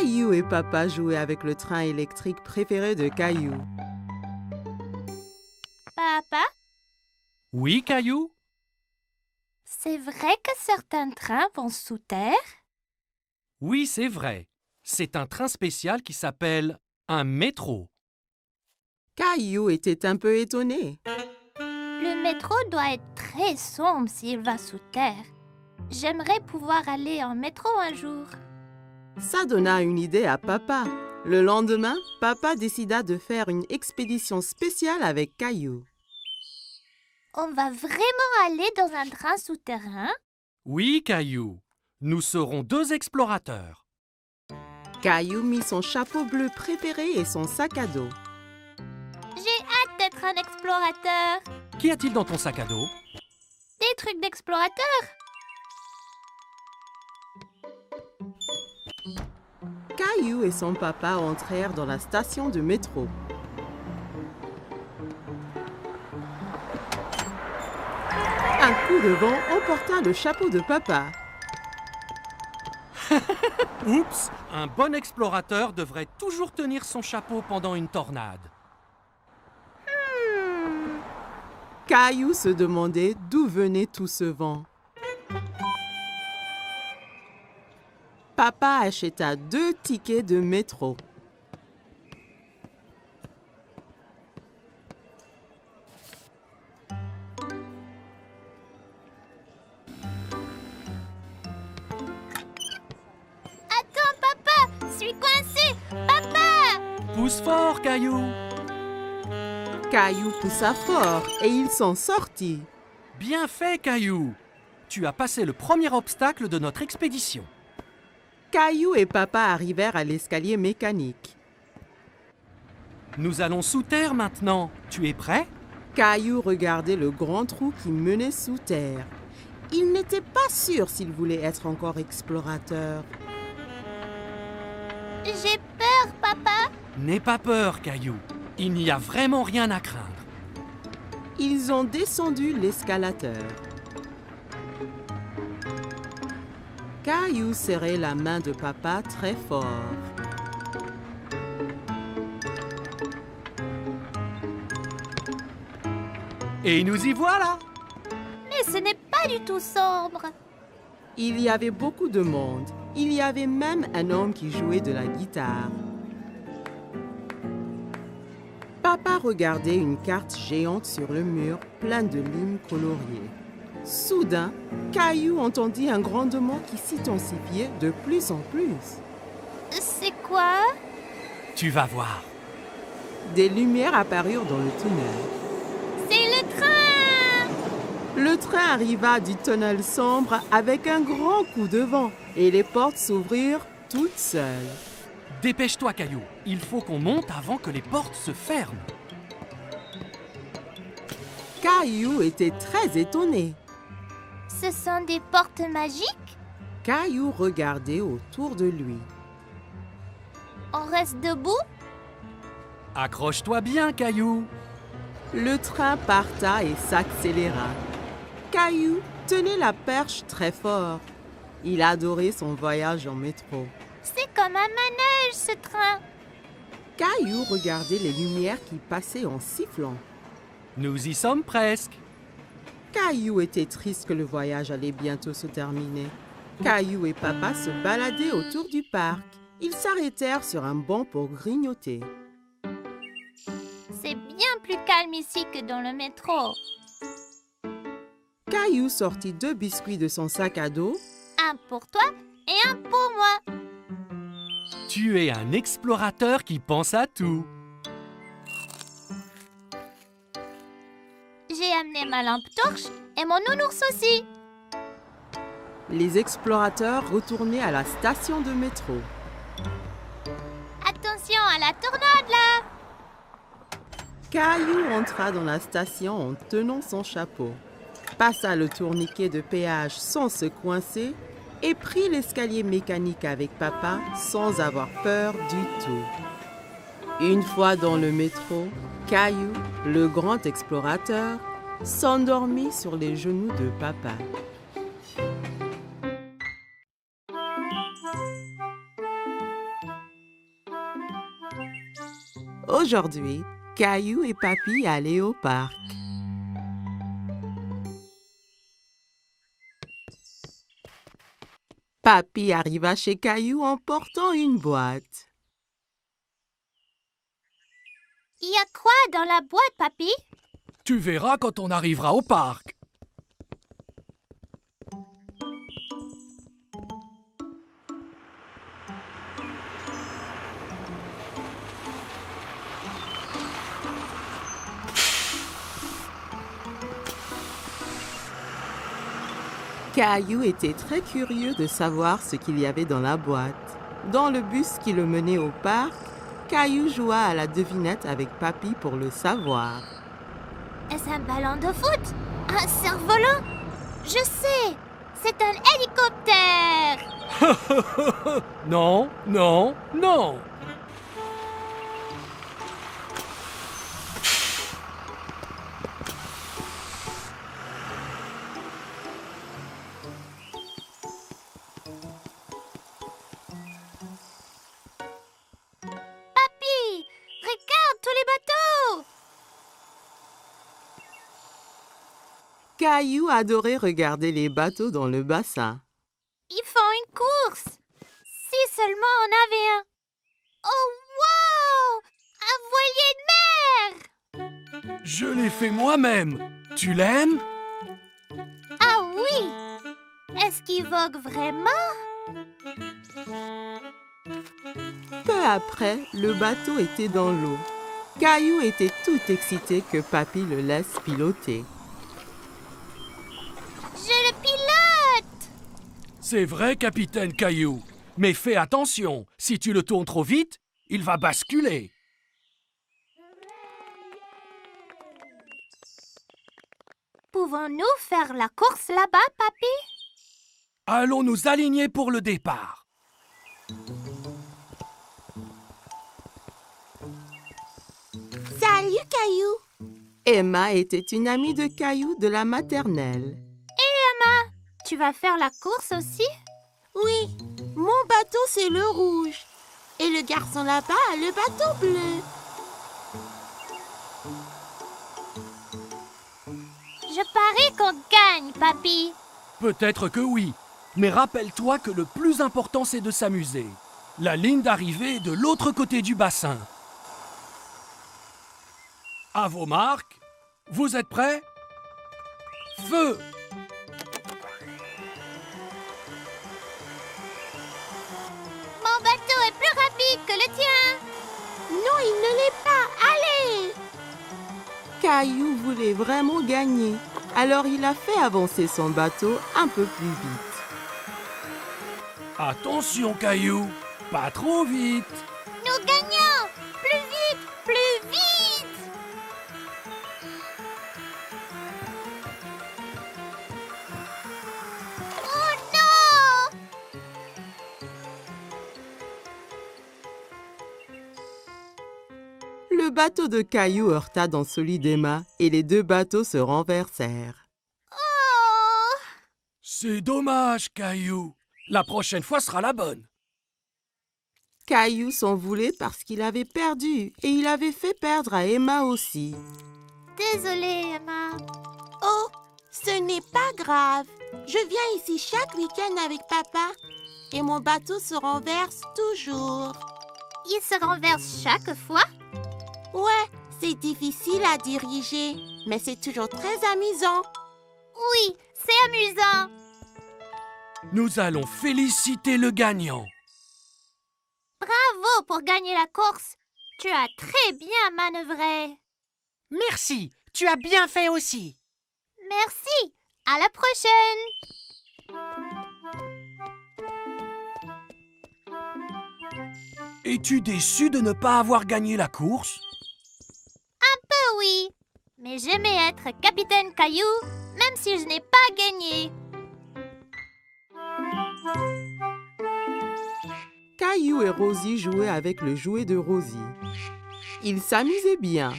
Caillou et Papa jouaient avec le train électrique préféré de Caillou. Papa, Oui, Caillou? c'est vrai que certains trains vont sous terre? Oui, c'est vrai. C'est un train spécial qui s'appelle un métro. Caillou était un peu étonné. Le métro doit être très sombre s'il va sous terre. J'aimerais pouvoir aller en métro un jour. Ça donna une idée à Papa. Le lendemain, Papa décida de faire une expédition spéciale avec Caillou. On va vraiment aller dans un train souterrain? Oui, Caillou. Nous serons 2 explorateurs. Caillou mit son chapeau bleu préféré et son sac à dos. J'ai hâte d'être un explorateur. Qu'y a-t-il dans ton sac à dos? Des trucs d'explorateur. Caillou et son papa entrèrent dans la station de métro. Un coup de vent emporta le chapeau de Papa. Oups! Un bon explorateur devrait toujours tenir son chapeau pendant une tornade. Caillou se demandait d'où venait tout ce vent. Papa acheta 2 tickets de métro. Attends, papa, je suis coincé. Papa! Pousse fort, Caillou! Caillou poussa fort et il s'en sortit. Bien fait, Caillou! Tu as passé le premier obstacle de notre expédition. Caillou et Papa arrivèrent à l'escalier mécanique. Nous allons sous terre maintenant. Tu es prêt? Caillou regardait le grand trou qui menait sous terre. Il n'était pas sûr s'il voulait être encore explorateur. J'ai peur, papa. N'aie pas peur, Caillou. Il n'y a vraiment rien à craindre. Ils ont descendu l'escalateur. Caillou serrait la main de Papa très fort. Et nous y voilà! Mais ce n'est pas du tout sombre. Il y avait beaucoup de monde. Il y avait même un homme qui jouait de la guitare. Papa regardait une carte géante sur le mur, pleine de lignes coloriées. Soudain, Caillou entendit un grondement qui s'intensifiait de plus en plus. C'est quoi? Tu vas voir. Des lumières apparurent dans le tunnel. C'est le train! Le train arriva du tunnel sombre avec un grand coup de vent et les portes s'ouvrirent toutes seules. Dépêche-toi, Caillou. Il faut qu'on monte avant que les portes se ferment. Caillou était très étonné. Ce sont des portes magiques? Caillou regardait autour de lui. On reste debout? Accroche-toi bien, Caillou. Le train parta et s'accéléra. Caillou tenait la perche très fort. Il adorait son voyage en métro. C'est comme un manège, ce train. Caillou regardait les lumières qui passaient en sifflant. Nous y sommes presque. Caillou était triste que le voyage allait bientôt se terminer. Caillou et Papa se baladaient autour du parc. Ils s'arrêtèrent sur un banc pour grignoter. C'est bien plus calme ici que dans le métro. Caillou sortit 2 biscuits de son sac à dos. Un pour toi et un pour moi. Tu es un explorateur qui pense à tout. J'ai amené ma lampe torche et mon nounours aussi. Les explorateurs retournaient à la station de métro. Attention à la tornade là! Caillou entra dans la station en tenant son chapeau, passa le tourniquet de péage sans se coincer et prit l'escalier mécanique avec Papa sans avoir peur du tout. Une fois dans le métro, Caillou, le grand explorateur, s'endormit sur les genoux de Papa. Aujourd'hui, Caillou et Papy allaient au parc. Papy arriva chez Caillou en portant une boîte. Il y a quoi dans la boîte, Papy? Tu verras quand on arrivera au parc. Caillou était très curieux de savoir ce qu'il y avait dans la boîte. Dans le bus qui le menait au parc, Caillou joua à la devinette avec Papy pour le savoir. Est-ce un ballon de foot? Un cerf-volant? Je sais! C'est un hélicoptère! Non, non, non. Papy! Regarde tous les bateaux! Caillou adorait regarder les bateaux dans le bassin. Ils font une course! Si seulement on avait un... Oh, wow! Un voilier de mer! Je l'ai fait moi-même. Tu l'aimes? Ah oui! Est-ce qu'il vogue vraiment? Peu après, le bateau était dans l'eau. Caillou était tout excité que Papy le laisse piloter. Je le pilote! C'est vrai, capitaine Caillou. Mais fais attention, si tu le tournes trop vite, il va basculer. Pouvons-nous faire la course là-bas, Papy? Allons nous aligner pour le départ. Salut Caillou! Emma était une amie de Caillou de la maternelle. Tu vas faire la course aussi? Oui, mon bateau c'est le rouge. Et le garçon là-bas a le bateau bleu. Je parie qu'on gagne, Papy. Peut-être que oui, mais rappelle-toi que le plus important c'est de s'amuser. La ligne d'arrivée est de l'autre côté du bassin. À vos marques, vous êtes prêts? Feu! Mon bateau est plus rapide que le tien. Non, il ne l'est pas. Allez! Caillou voulait vraiment gagner, alors il a fait avancer son bateau un peu plus vite. Attention, Caillou, pas trop vite. Nous gagnons! Plus vite! Plus vite! Oh non! Le bateau de Caillou heurta dans celui d'Emma et les deux bateaux se renversèrent. Oh! C'est dommage, Caillou. La prochaine fois sera la bonne. Caillou s'en voulait parce qu'il avait perdu et il avait fait perdre à Emma aussi. Désolée, Emma. Oh, ce n'est pas grave. Je viens ici chaque week-end avec papa. Et mon bateau se renverse toujours. Il se renverse chaque fois? Ouais, c'est difficile à diriger, mais c'est toujours très amusant. Oui, c'est amusant. Nous allons féliciter le gagnant. Bravo pour gagner la course. Tu as très bien manœuvré. Merci, tu as bien fait aussi. Merci. À la prochaine. Es-tu déçu de ne pas avoir gagné la course? Oui, mais j'aimais être capitaine Caillou, même si je n'ai pas gagné. Caillou et Rosie jouaient avec le jouet de Rosie. Ils s'amusaient bien.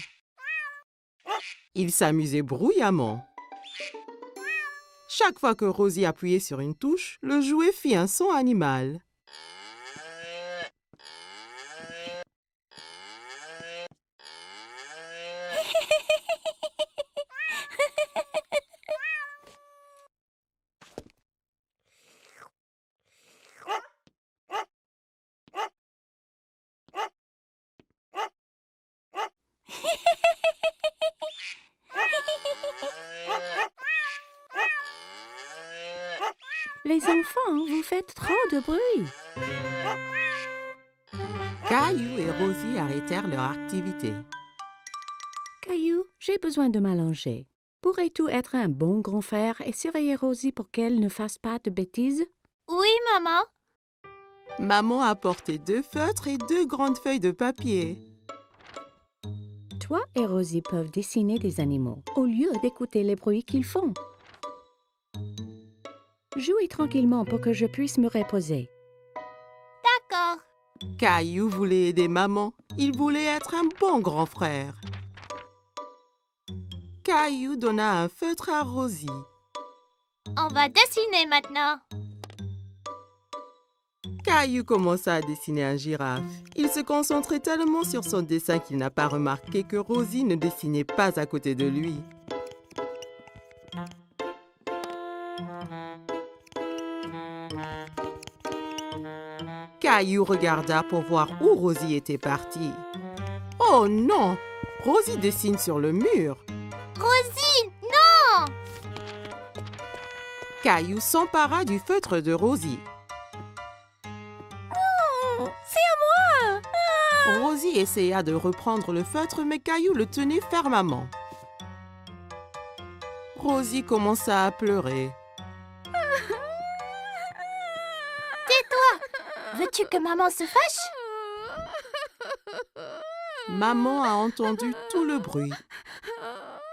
Ils s'amusaient bruyamment. Chaque fois que Rosie appuyait sur une touche, le jouet fit un son animal. Les enfants, vous faites trop de bruit. Caillou et Rosie arrêtèrent leur activité. Caillou, j'ai besoin de m'allonger. Pourrais-tu être un bon grand frère et surveiller Rosie pour qu'elle ne fasse pas de bêtises? Oui, maman. Maman apportait 2 feutres et 2 grandes feuilles de papier. Toi et Rosie peuvent dessiner des animaux au lieu d'écouter les bruits qu'ils font. Jouez tranquillement pour que je puisse me reposer. D'accord. Caillou voulait aider maman. Il voulait être un bon grand frère. Caillou donna un feutre à Rosie. On va dessiner maintenant. Caillou commença à dessiner un girafe. Il se concentrait tellement sur son dessin qu'il n'a pas remarqué que Rosie ne dessinait pas à côté de lui. Caillou regarda pour voir où Rosie était partie. Oh non! Rosie dessine sur le mur. Rosie, non! Caillou s'empara du feutre de Rosie. C'est à moi! Rosie essaya de reprendre le feutre, mais Caillou le tenait fermement. Rosie commença à pleurer. Veux-tu que maman se fâche? Maman a entendu tout le bruit.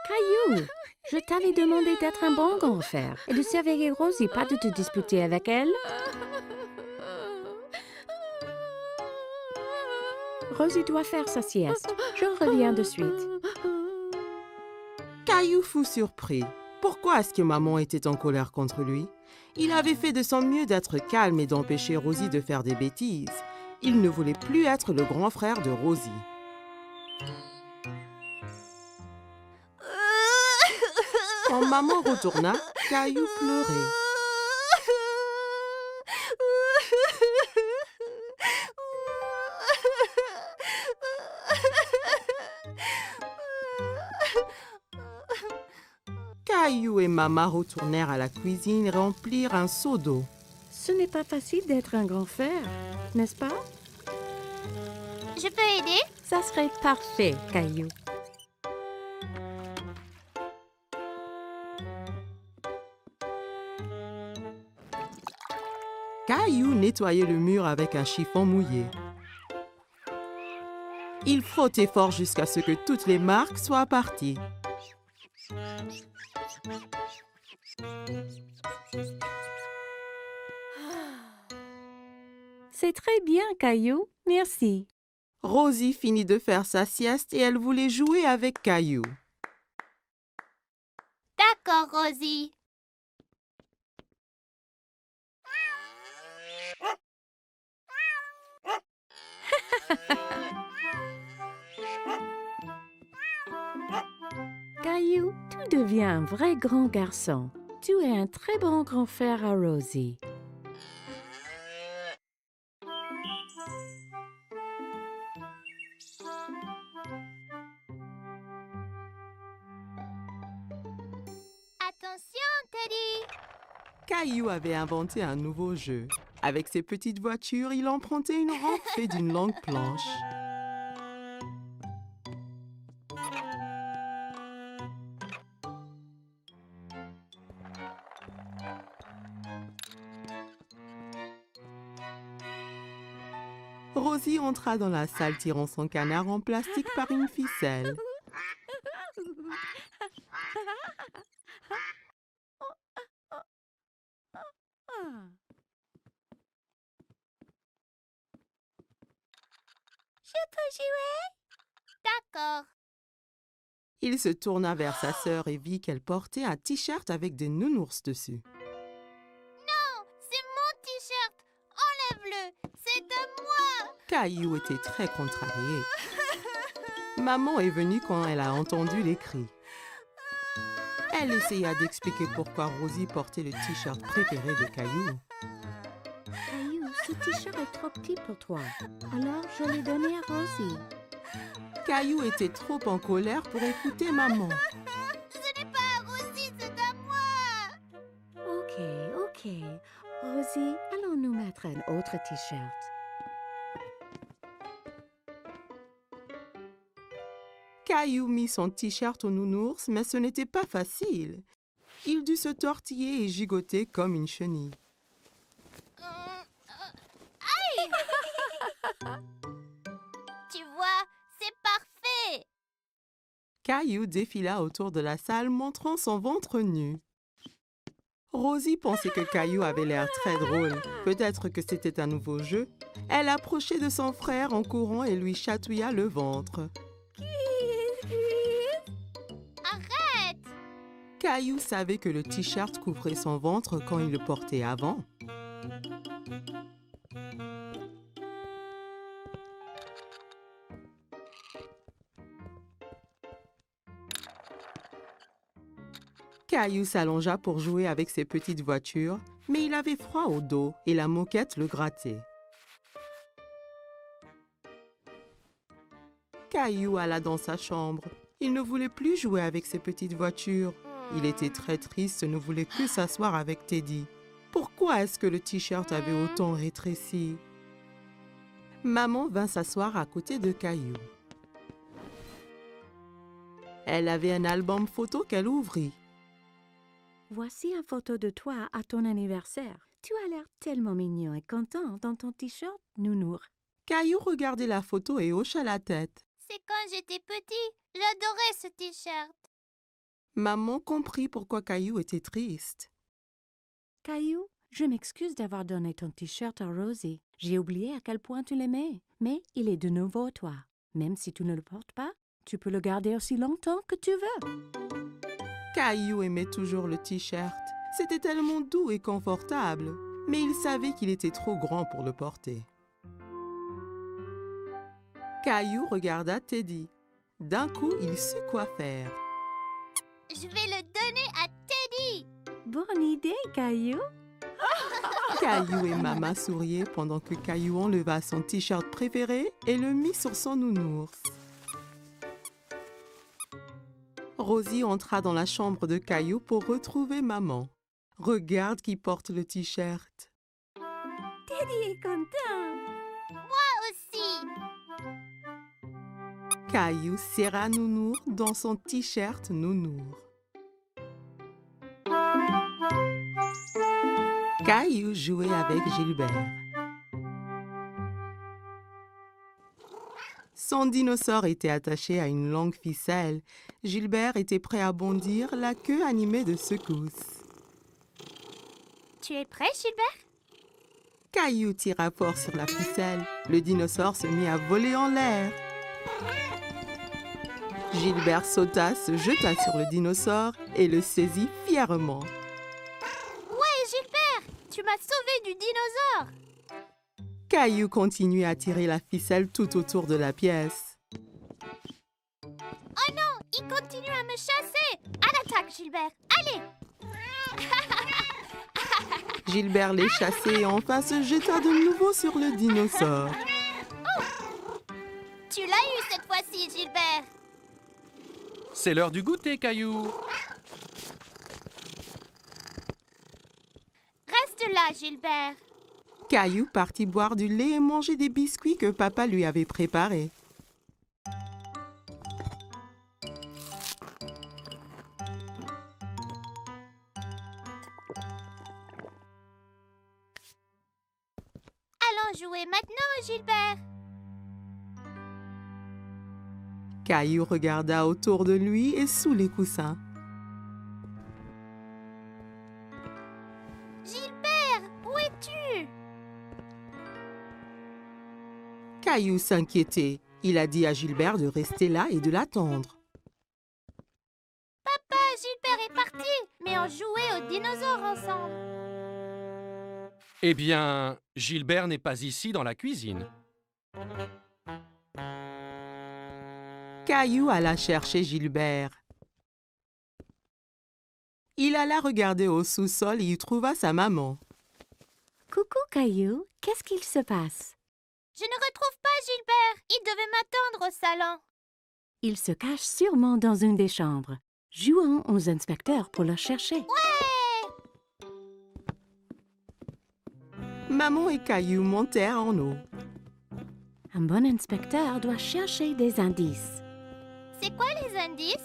Caillou, je t'avais demandé d'être un bon grand frère et de surveiller Rosie, pas de te disputer avec elle. Rosie doit faire sa sieste. Je reviens de suite. Caillou fut surpris. Pourquoi est-ce que maman était en colère contre lui? Il avait fait de son mieux d'être calme et d'empêcher Rosie de faire des bêtises. Il ne voulait plus être le grand frère de Rosie. Quand maman retourna, Caillou pleurait. Caillou et maman retournèrent à la cuisine et remplirent un seau d'eau. Ce n'est pas facile d'être un grand frère, n'est-ce pas? Je peux aider? Ça serait parfait, Caillou. Caillou nettoyait le mur avec un chiffon mouillé. Il frottait fort jusqu'à ce que toutes les marques soient parties. C'est très bien, Caillou. Merci. Rosie finit de faire sa sieste et elle voulait jouer avec Caillou. D'accord, Rosie. Caillou, tu deviens un vrai grand garçon. Tu es un très bon grand frère à Rosie. Attention, Teddy. Caillou avait inventé un nouveau jeu. Avec ses petites voitures, il empruntait une rampe faite d'une longue planche. Rosie entra dans la salle tirant son canard en plastique par une ficelle. Je peux jouer? D'accord. Il se tourna vers sa sœur et vit qu'elle portait un t-shirt avec des nounours dessus. Non, c'est mon t-shirt. Enlève-le. C'est de moi. Caillou était très contrarié. Maman est venue quand elle a entendu les cris. Elle essaya d'expliquer pourquoi Rosie portait le t-shirt préféré de Caillou. Caillou, ce t-shirt est trop petit pour toi. Alors, je l'ai donné à Rosie. Caillou était trop en colère pour écouter maman. Ce n'est pas à Rosie, c'est à moi. Ok. Rosie, allons nous mettre un autre t-shirt. Caillou mit son t-shirt au nounours, mais ce n'était pas facile. Il dut se tortiller et gigoter comme une chenille. Tu vois, c'est parfait. Caillou défila autour de la salle montrant son ventre nu. Rosie pensait que Caillou avait l'air très drôle. Peut-être que c'était un nouveau jeu. Elle approchait de son frère en courant et lui chatouilla le ventre. Arrête! Caillou savait que le t-shirt couvrait son ventre quand il le portait avant. Caillou s'allongea pour jouer avec ses petites voitures, mais il avait froid au dos et la moquette le grattait. Caillou alla dans sa chambre. Il ne voulait plus jouer avec ses petites voitures. Il était très triste et ne voulait plus s'asseoir avec Teddy. Pourquoi est-ce que le t-shirt avait autant rétréci? Maman vint s'asseoir à côté de Caillou. Elle avait un album photo qu'elle ouvrit. Voici une photo de toi à ton anniversaire. Tu as l'air tellement mignon et content dans ton t-shirt, nounours. Caillou regardait la photo et hocha la tête. C'est quand j'étais petit. J'adorais ce t-shirt. Maman comprit pourquoi Caillou était triste. Caillou, je m'excuse d'avoir donné ton t-shirt à Rosie. J'ai oublié à quel point tu l'aimais, mais il est de nouveau à toi. Même si tu ne le portes pas, tu peux le garder aussi longtemps que tu veux. Caillou aimait toujours le t-shirt. C'était tellement doux et confortable, mais il savait qu'il était trop grand pour le porter. Caillou regarda Teddy. D'un coup, il sut quoi faire. Je vais le donner à Teddy. Bonne idée, Caillou. Caillou et Maman souriaient pendant que Caillou enleva son t-shirt préféré et le mit sur son nounours. Rosie entra dans la chambre de Caillou pour retrouver maman. Regarde qui porte le t-shirt. Teddy est content. Aussi. Caillou serra Nounours dans son t-shirt Nounours. Caillou jouait avec Gilbert. Son dinosaure était attaché à une longue ficelle. Gilbert était prêt à bondir, la queue animée de secousses. Tu es prêt, Gilbert? Caillou tira fort sur la ficelle. Le dinosaure se mit à voler en l'air. Gilbert sauta, se jeta sur le dinosaure et le saisit fièrement. Ouais, Gilbert! Tu m'as sauvé du dinosaure! Caillou continuait à tirer la ficelle tout autour de la pièce. Oh non! Il continue à me chasser! À l'attaque, Gilbert! Allez! Gilbert les chassait et enfin se jeta de nouveau sur le dinosaure. Tu l'as eu cette fois-ci, Gilbert! C'est l'heure du goûter, Caillou. Reste là, Gilbert! Caillou partit boire du lait et manger des biscuits que papa lui avait préparés. Allons jouer maintenant, Gilbert! Caillou regarda autour de lui et sous les coussins. Gilbert, où es-tu? Caillou s'inquiétait. Il a dit à Gilbert de rester là et de l'attendre. Papa, Gilbert est parti, mais on jouait aux dinosaures ensemble. Eh bien, Gilbert n'est pas ici dans la cuisine. Caillou alla chercher Gilbert. Il alla regarder au sous-sol et y trouva sa maman. Coucou, Caillou. Qu'est-ce qu'il se passe? Je ne retrouve pas Gilbert. Il devait m'attendre au salon. Il se cache sûrement dans une des chambres. Jouons aux inspecteurs pour le chercher. Ouais! Maman et Caillou montèrent en haut. Un bon inspecteur doit chercher des indices. C'est quoi les indices?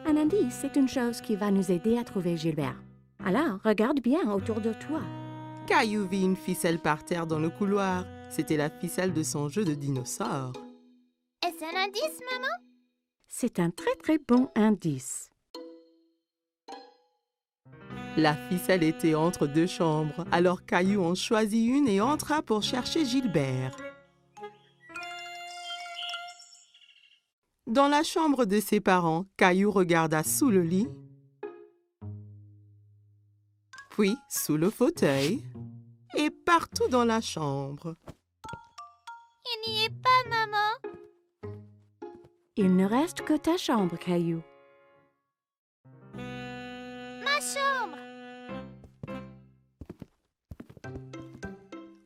Un indice, c'est une chose qui va nous aider à trouver Gilbert. Alors, regarde bien autour de toi. Caillou vit une ficelle par terre dans le couloir. C'était la ficelle de son jeu de dinosaure. Est-ce un indice, maman? C'est un très très bon indice. La ficelle était entre deux chambres, alors Caillou en choisit une et entra pour chercher Gilbert. Dans la chambre de ses parents, Caillou regarda sous le lit, puis sous le fauteuil et partout dans la chambre. Il n'y est pas, maman. Il ne reste que ta chambre, Caillou. Ma chambre.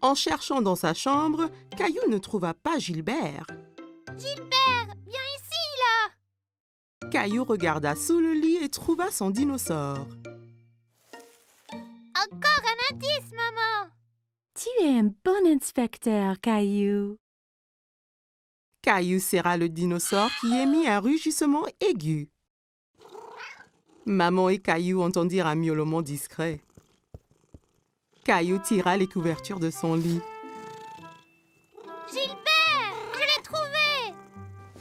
En cherchant dans sa chambre, Caillou ne trouva pas Gilbert. Gilbert, viens ici, là. Caillou regarda sous le lit et trouva son dinosaure. Encore un indice, maman. Tu es un bon inspecteur, Caillou. Caillou serra le dinosaure qui émit un rugissement aigu. Maman et Caillou entendirent un miaulement discret. Caillou tira les couvertures de son lit. Gilbert, je l'ai trouvé.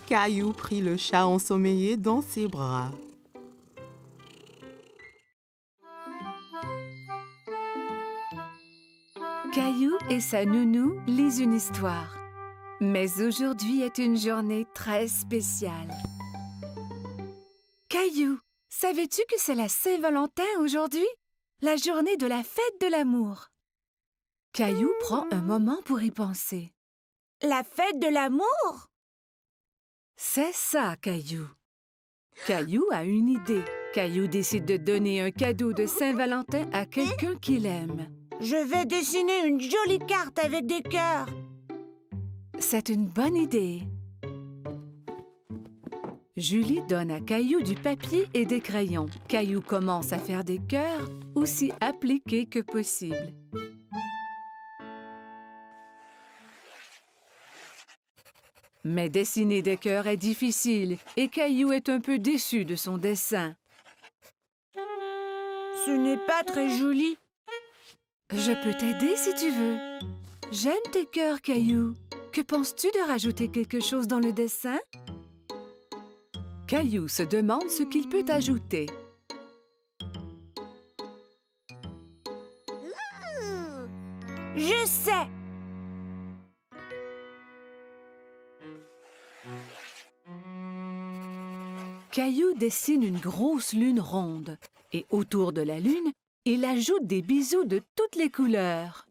Caillou prit le chat ensommeillé dans ses bras. Caillou et sa nounou lisent une histoire. Mais aujourd'hui est une journée très spéciale. Caillou, savais-tu que c'est la Saint-Valentin aujourd'hui? La journée de la fête de l'amour. Caillou prend un moment pour y penser. La fête de l'amour? C'est ça, Caillou. Caillou a une idée. Caillou décide de donner un cadeau de Saint-Valentin à quelqu'un qu'il aime. Je vais dessiner une jolie carte avec des cœurs. C'est une bonne idée. Julie donne à Caillou du papier et des crayons. Caillou commence à faire des cœurs aussi appliqués que possible. Mais dessiner des cœurs est difficile et Caillou est un peu déçu de son dessin. Ce n'est pas très joli. Je peux t'aider si tu veux. J'aime tes cœurs, Caillou. Que penses-tu de rajouter quelque chose dans le dessin? Caillou se demande ce qu'il peut ajouter. Je sais. Caillou dessine une grosse lune ronde et autour de la lune, il ajoute des bisous de toutes les couleurs.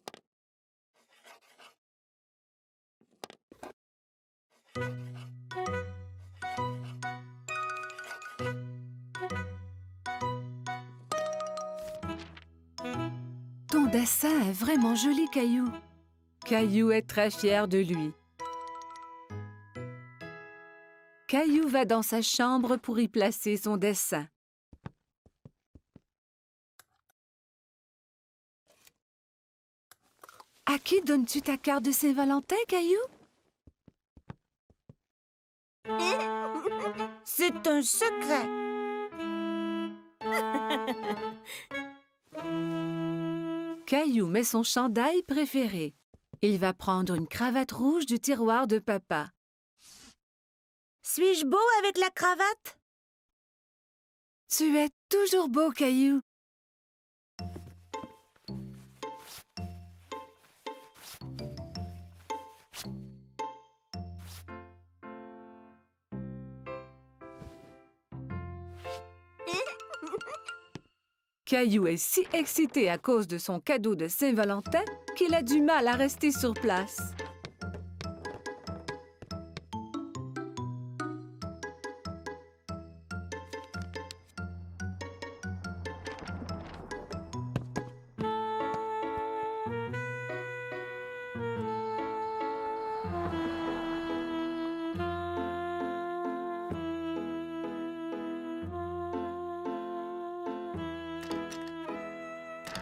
Ton dessin est vraiment joli, Caillou. Caillou est très fier de lui. Caillou va dans sa chambre pour y placer son dessin. À qui donnes-tu ta carte de Saint-Valentin, Caillou? C'est un secret. Caillou met son chandail préféré. Il va prendre une cravate rouge du tiroir de papa. Suis-je beau avec la cravate? Tu es toujours beau, Caillou. Caillou est si excité à cause de son cadeau de Saint-Valentin qu'il a du mal à rester sur place.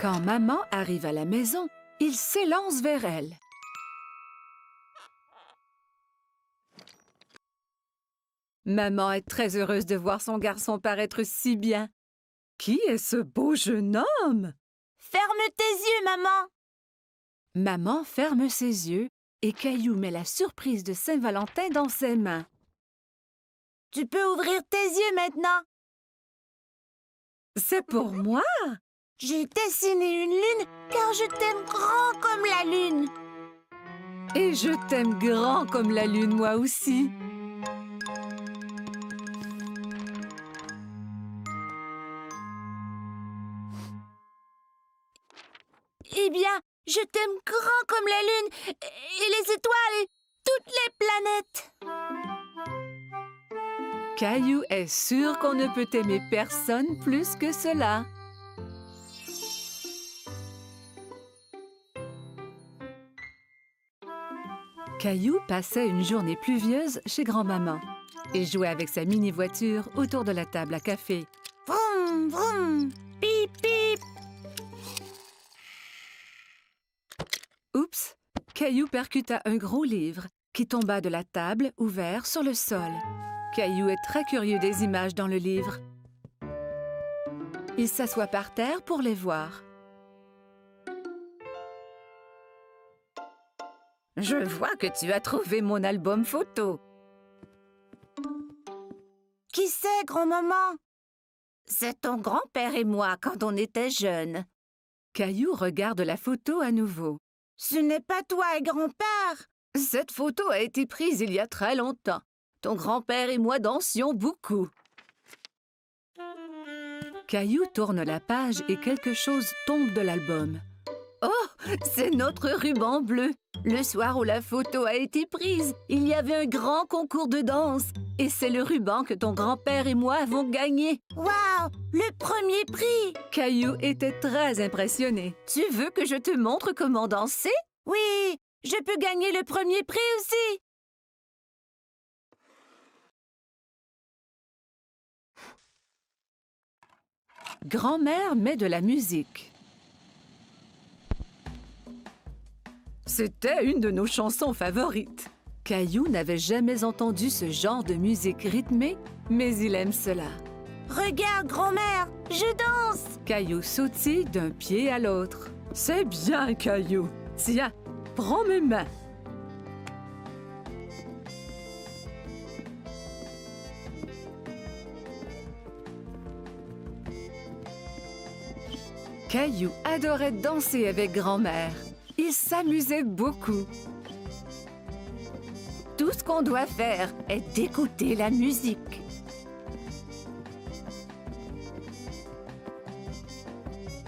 Quand maman arrive à la maison, Il s'élance vers elle. Maman est très heureuse de voir son garçon paraître si bien. Qui est ce beau jeune homme? Ferme tes yeux, maman. Maman ferme ses yeux et Caillou met la surprise de Saint-Valentin dans ses mains. Tu peux ouvrir tes yeux maintenant. C'est pour moi? J'ai dessiné une lune car je t'aime grand comme la lune. Et je t'aime grand comme la lune, moi aussi. Eh bien, je t'aime grand comme la lune et les étoiles et toutes les planètes. Caillou est sûr qu'on ne peut aimer personne plus que cela. Caillou passait une journée pluvieuse chez grand-maman et jouait avec sa mini-voiture autour de la table à café. Vroom, vroom, pip, pip. Oups! Caillou percuta un gros livre qui tomba de la table ouvert sur le sol. Caillou est très curieux des images dans le livre. Il s'assoit par terre pour les voir. Je vois que tu as trouvé mon album photo. Qui c'est, grand-maman? C'est ton grand-père et moi quand on était jeunes. Caillou regarde la photo à nouveau. Ce n'est pas toi et grand-père. Cette photo a été prise il y a très longtemps. Ton grand-père et moi dansions beaucoup. Caillou tourne la page et quelque chose tombe de l'album. Oh, c'est notre ruban bleu. Le soir où la photo a été prise, il y avait un grand concours de danse. Et c'est le ruban que ton grand-père et moi avons gagné. Waouh, le premier prix. Caillou était très impressionné. Tu veux que je te montre comment danser? Oui, je peux gagner le premier prix aussi. Grand-mère met de la musique. C'était une de nos chansons favorites. Caillou n'avait jamais entendu ce genre de musique rythmée, mais il aime cela. Regarde, grand-mère, je danse. Caillou sautille d'un pied à l'autre. C'est bien, Caillou. Tiens, prends mes mains. Caillou adorait danser avec grand-mère. Il s'amusait beaucoup. Tout ce qu'on doit faire est d'écouter la musique.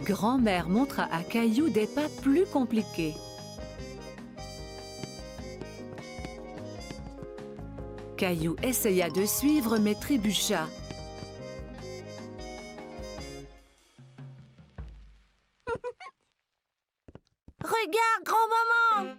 Grand-mère montra à Caillou des pas plus compliqués. Caillou essaya de suivre mais trébucha. Regarde, grand-maman.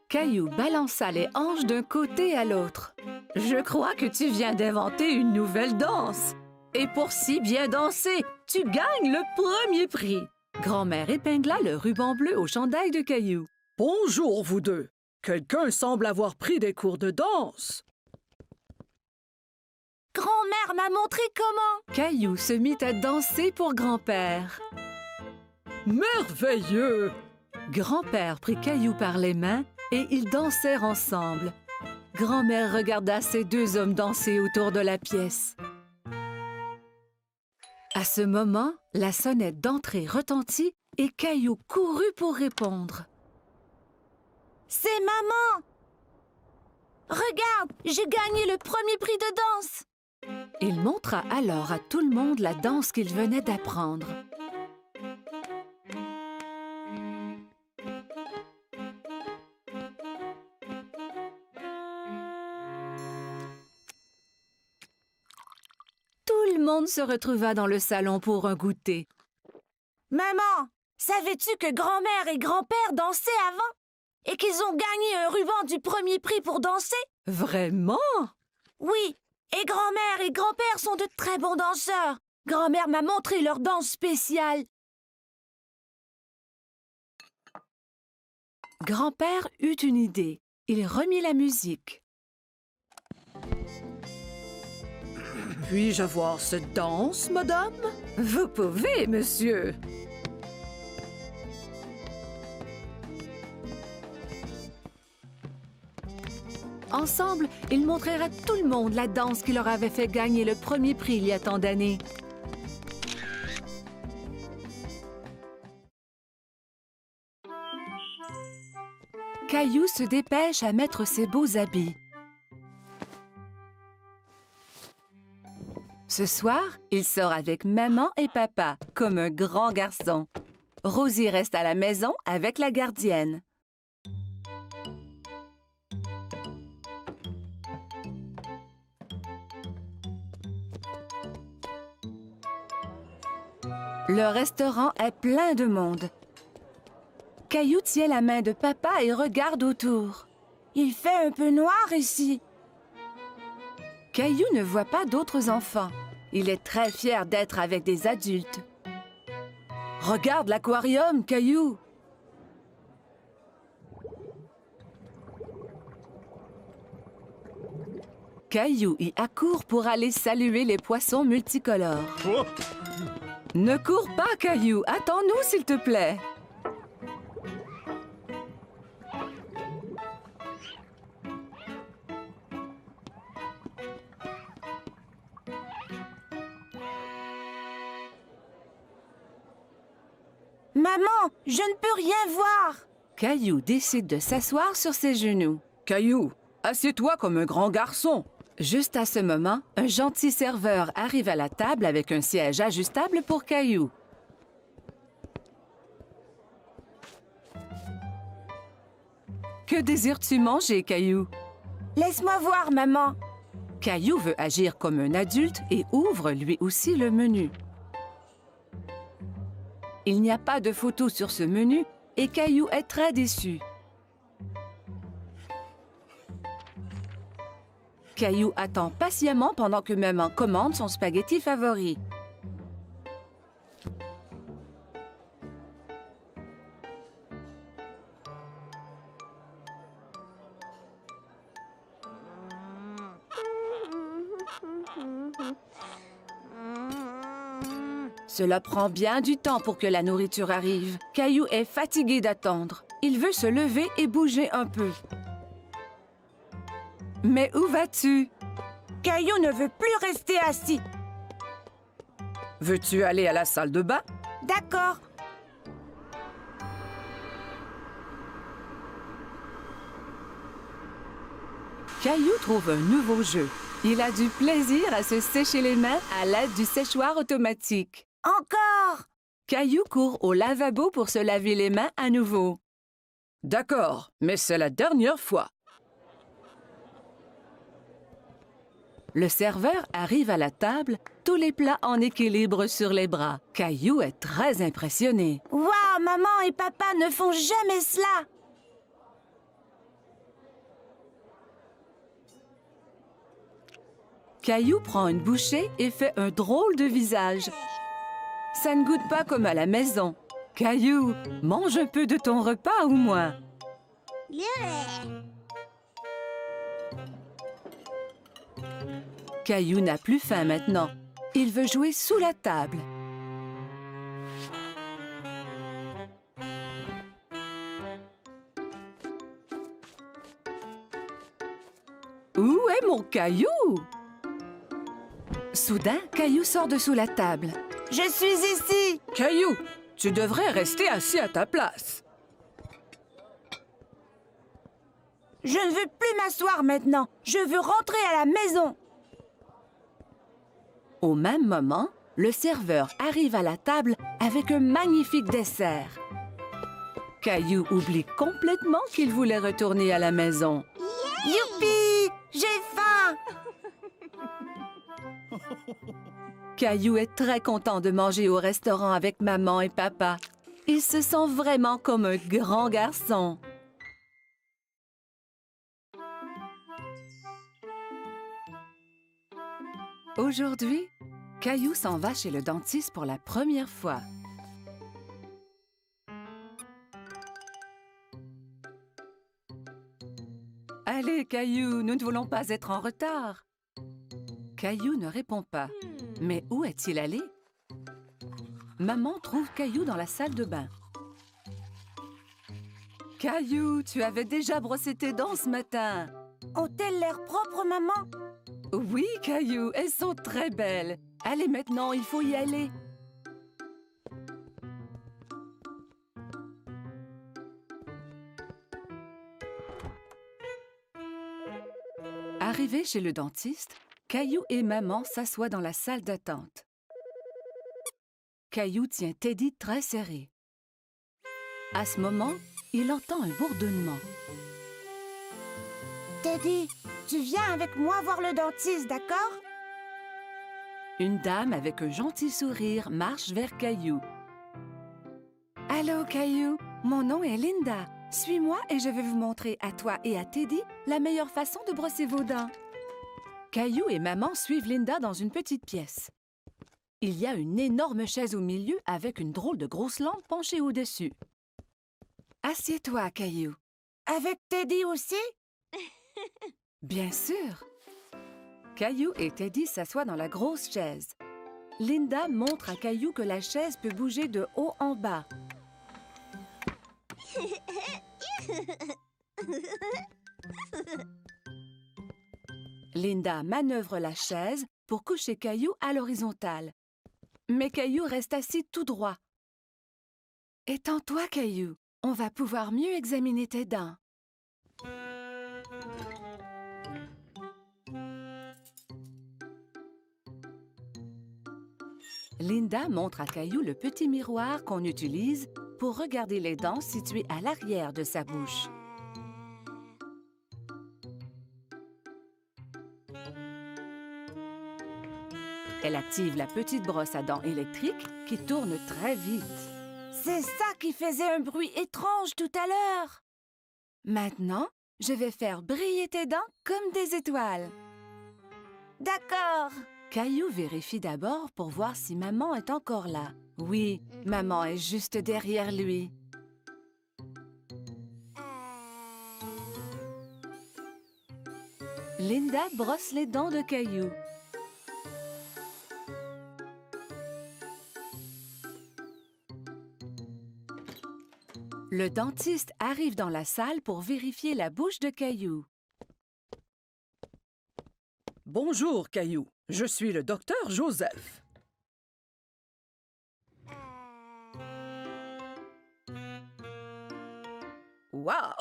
Caillou balança les hanches d'un côté à l'autre. « Je crois que tu viens d'inventer une nouvelle danse. Et pour si bien danser, tu gagnes le premier prix. » Grand-mère épingla le ruban bleu au chandail de Caillou. « Bonjour, vous deux. Quelqu'un semble avoir pris des cours de danse. » Grand-mère m'a montré comment. Caillou se mit à danser pour grand-père. « Merveilleux! » Grand-père prit Caillou par les mains et ils dansèrent ensemble. Grand-mère regarda ces deux hommes danser autour de la pièce. À ce moment, la sonnette d'entrée retentit et Caillou courut pour répondre. « C'est maman! Regarde, j'ai gagné le premier prix de danse! » Il montra alors à tout le monde la danse qu'il venait d'apprendre. Tout le monde se retrouva dans le salon pour un goûter. « Maman, savais-tu que grand-mère et grand-père dansaient avant? Et qu'ils ont gagné un ruban du premier prix pour danser? » Vraiment? Oui, et grand-mère et grand-père sont de très bons danseurs. Grand-mère m'a montré leur danse spéciale. Grand-père eut une idée. Il remit la musique. Puis-je avoir cette danse, madame? Vous pouvez, monsieur. Ensemble, ils montrèrent à tout le monde la danse qui leur avait fait gagner le premier prix il y a tant d'années. Caillou se dépêche à mettre ses beaux habits. Ce soir, il sort avec maman et papa, comme un grand garçon. Rosie reste à la maison avec la gardienne. Le restaurant est plein de monde. Caillou tient la main de papa et regarde autour. Il fait un peu noir ici. Caillou ne voit pas d'autres enfants. Il est très fier d'être avec des adultes. Regarde l'aquarium, Caillou. Caillou y accourt pour aller saluer les poissons multicolores. Ne cours pas, Caillou. Attends-nous, s'il te plaît. Maman, je ne peux rien voir. Caillou décide de s'asseoir sur ses genoux. Caillou, assieds-toi comme un grand garçon. Juste à ce moment, un gentil serveur arrive à la table avec un siège ajustable pour Caillou. Que désires-tu manger, Caillou? Laisse-moi voir, maman. Caillou veut agir comme un adulte et ouvre lui aussi le menu. Il n'y a pas de photo sur ce menu et Caillou est très déçu. Caillou attend patiemment pendant que maman commande son spaghetti favori. Cela prend bien du temps pour que la nourriture arrive. Caillou est fatigué d'attendre. Il veut se lever et bouger un peu. Mais où vas-tu? Caillou ne veut plus rester assis. Veux-tu aller à la salle de bain? D'accord. Caillou trouve un nouveau jeu. Il a du plaisir à se sécher les mains à l'aide du séchoir automatique. Encore. Caillou court au lavabo pour se laver les mains à nouveau. D'accord, mais c'est la dernière fois. Le serveur arrive à la table, tous les plats en équilibre sur les bras. Caillou est très impressionné. Waouh, maman et papa ne font jamais cela. Caillou prend une bouchée et fait un drôle de visage. Ça ne goûte pas comme à la maison. Caillou, mange un peu de ton repas au moins. Caillou n'a plus faim maintenant. Il veut jouer sous la table. Où est mon Caillou? Soudain, Caillou sort de sous la table. Je suis ici. Caillou, tu devrais rester assis à ta place. Je ne veux plus m'asseoir maintenant. Je veux rentrer à la maison. Au même moment, le serveur arrive à la table avec un magnifique dessert. Caillou oublie complètement qu'il voulait retourner à la maison. Youpi! J'ai faim. Caillou est très content de manger au restaurant avec maman et papa. Il se sent vraiment comme un grand garçon. Aujourd'hui, Caillou s'en va chez le dentiste pour la première fois. Allez, Caillou, nous ne voulons pas être en retard. Caillou ne répond pas. Mais où est-il allé? Maman trouve Caillou dans la salle de bain. Caillou, tu avais déjà brossé tes dents ce matin. Ont-elles l'air propres, maman? Oui, Caillou, elles sont très belles. Allez maintenant, il faut y aller. Arrivés chez le dentiste, Caillou et maman s'assoient dans la salle d'attente. Caillou tient Teddy très serré. À ce moment, il entend un bourdonnement. Teddy, tu viens avec moi voir le dentiste, d'accord? Une dame avec un gentil sourire marche vers Caillou. « Allô, Caillou, mon nom est Linda. Suis-moi et je vais vous montrer à toi et à Teddy la meilleure façon de brosser vos dents. » Caillou et maman suivent Linda dans une petite pièce. Il y a une énorme chaise au milieu avec une drôle de grosse lampe penchée au-dessus. « Assieds-toi, Caillou. »« Avec Teddy aussi? » Bien sûr. Caillou et Teddy s'assoient dans la grosse chaise. Linda montre à Caillou que la chaise peut bouger de haut en bas. Linda manœuvre la chaise pour coucher Caillou à l'horizontale. Mais Caillou reste assis tout droit. « Étends-toi, Caillou. On va pouvoir mieux examiner tes dents. » Linda montre à Caillou le petit miroir qu'on utilise pour regarder les dents situées à l'arrière de sa bouche. Elle active la petite brosse à dents électrique qui tourne très vite. C'est ça qui faisait un bruit étrange tout à l'heure. Maintenant, je vais faire briller tes dents comme des étoiles. D'accord. Caillou vérifie d'abord pour voir si maman est encore là. Oui, maman est juste derrière lui. Linda brosse les dents de Caillou. Le dentiste arrive dans la salle pour vérifier la bouche de Caillou. Bonjour, Caillou. Je suis le docteur Joseph. Waouh!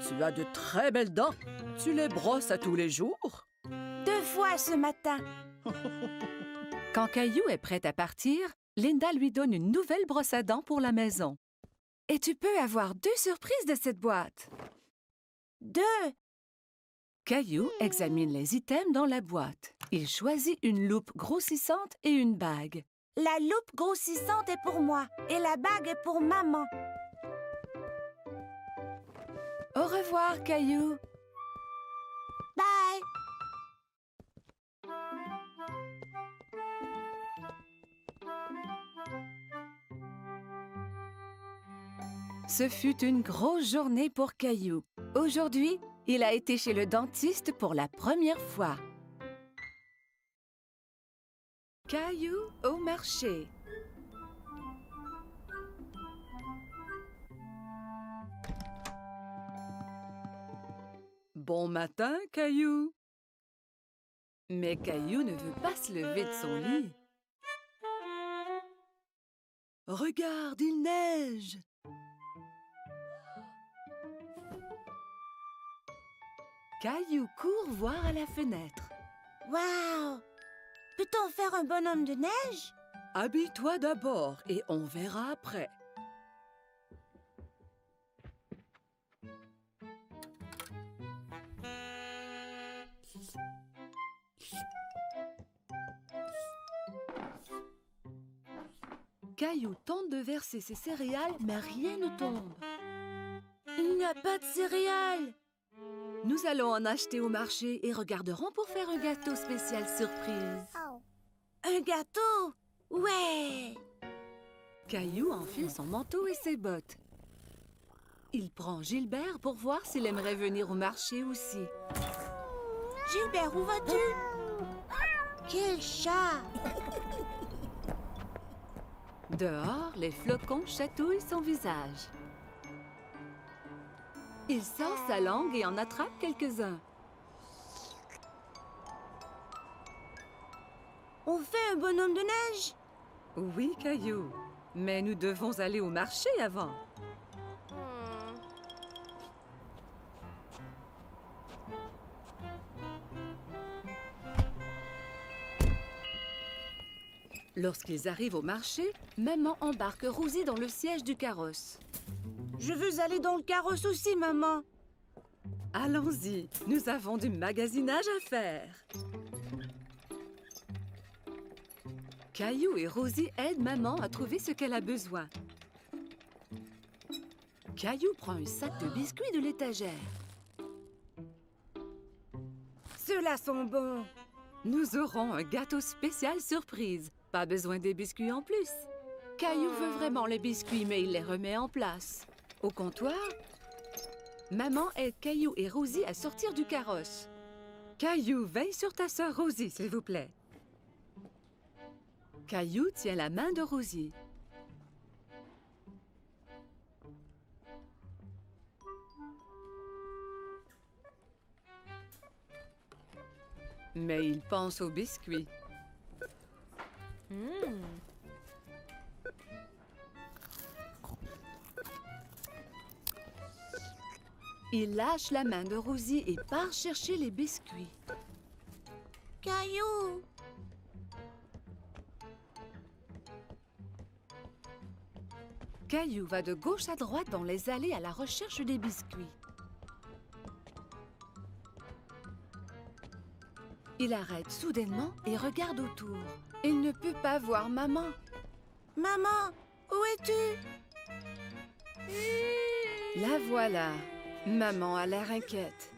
Tu as de très belles dents. Tu les brosses à tous les jours? 2 fois ce matin. Quand Caillou est prêt à partir, Linda lui donne une nouvelle brosse à dents pour la maison. Et tu peux avoir 2 surprises de cette boîte. 2. Caillou examine les items dans la boîte. Il choisit une loupe grossissante et une bague. La loupe grossissante est pour moi et la bague est pour maman. Au revoir, Caillou. Bye. Ce fut une grosse journée pour Caillou. Aujourd'hui, il a été chez le dentiste pour la première fois. Caillou au marché. Bon matin, Caillou. Mais Caillou ne veut pas se lever de son lit. Regarde, il neige. Caillou court voir à la fenêtre. Waouh! Peut-on faire un bonhomme de neige? Habille-toi d'abord et on verra après. Caillou tente de verser ses céréales, mais rien ne tombe. Il n'y a pas de céréales. Nous allons en acheter au marché et regarderons pour faire un gâteau spécial surprise. Un gâteau? Ouais! Caillou enfile son manteau et ses bottes. Il prend Gilbert pour voir s'il aimerait venir au marché aussi. Gilbert, où vas-tu? Quel chat! Dehors, les flocons chatouillent son visage. Il sort sa langue et en attrape quelques-uns. On fait un bonhomme de neige? Oui, Caillou, mais nous devons aller au marché avant. Lorsqu'ils arrivent au marché, maman embarque Rosie dans le siège du carrosse. Je veux aller dans le carrosse aussi, maman. Allons-y, nous avons du magasinage à faire. Caillou et Rosie aident maman à trouver ce qu'elle a besoin. Caillou prend un sac de biscuits de l'étagère. Ceux-là sont bons. Nous aurons un gâteau spécial surprise. Pas besoin des biscuits en plus. Caillou veut vraiment les biscuits, mais il les remet en place. Au comptoir, maman aide Caillou et Rosie à sortir du carrosse. Caillou, veille sur ta sœur Rosie, s'il vous plaît. Caillou tient la main de Rosie. Mais il pense aux biscuits. Il lâche la main de Rosie et part chercher les biscuits. Caillou! Caillou va de gauche à droite dans les allées à la recherche des biscuits. Il arrête soudainement et regarde autour. Il ne peut pas voir maman. Maman, où es-tu? La voilà. Maman a l'air inquiète.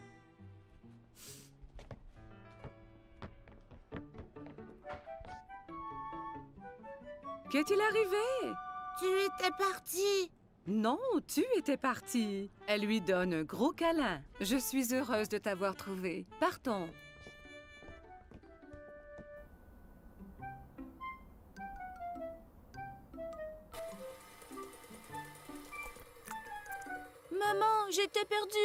Qu'est-il arrivé? Tu étais partie. Non, tu étais partie. Elle lui donne un gros câlin. Je suis heureuse de t'avoir trouvé. Partons. Maman, j'étais perdue.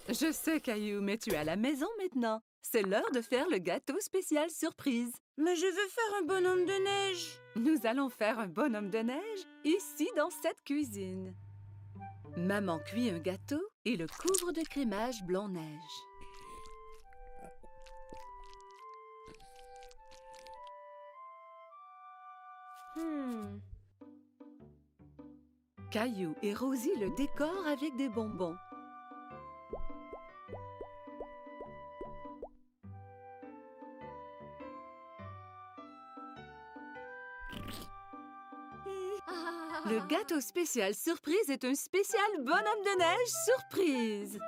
Je sais, Caillou, mais tu es à la maison maintenant. C'est l'heure de faire le gâteau spécial surprise. Mais je veux faire un bonhomme de neige. Nous allons faire un bonhomme de neige ici dans cette cuisine. Maman cuit un gâteau et le couvre de crémage blanc-neige. Caillou et Rosie le décorent avec des bonbons. Le gâteau spécial surprise est un spécial bonhomme de neige surprise.